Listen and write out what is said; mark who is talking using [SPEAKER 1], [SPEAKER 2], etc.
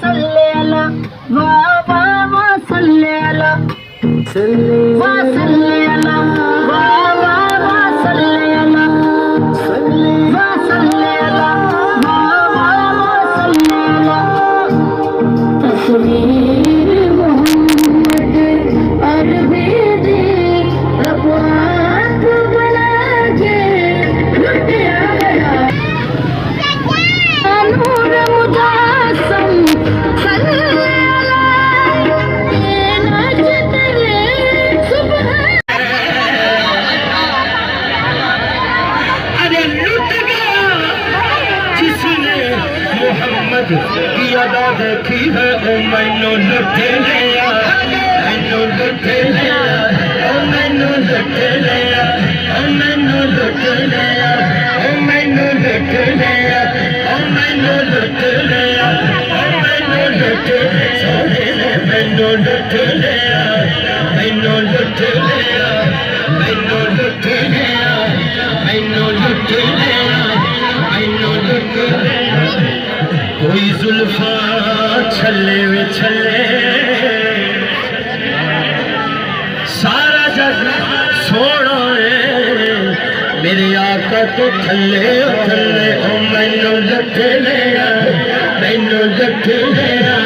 [SPEAKER 1] सल्ले अला वाह वाह वाह सल्ले अला वाह सल्ले अला वाह वाह वाह सल्ले अला वाह सल्ले अला वाह वाह वाह सल्ले अला तस्वीर मोहम्मद अरबी दी रब्बात बना के लुट आया नूर मुजासम सल्ले अला नाचत रे सुबह
[SPEAKER 2] अरे लुट गया जिसने मोहम्मद की अदा देखी है ओ मैनू लुट लिया मैनू लुट लिया ओ मैनू लुट लिया ओ मैनू लुट लिया ओ मैनू लुट लिया ओ मैनू लुट लिया ओ मैनू लुट लिया सोने ने मैनू लुट लिया मैनू लुट लिया मैनू लुट लिया मैनू लुट लिया मैनू लुट लिया कोई जुल्फा छले वे छले सारा जग सोना है मेरे आका तो थले थले ओ मैनू लुट लिया मैनू लुट लिया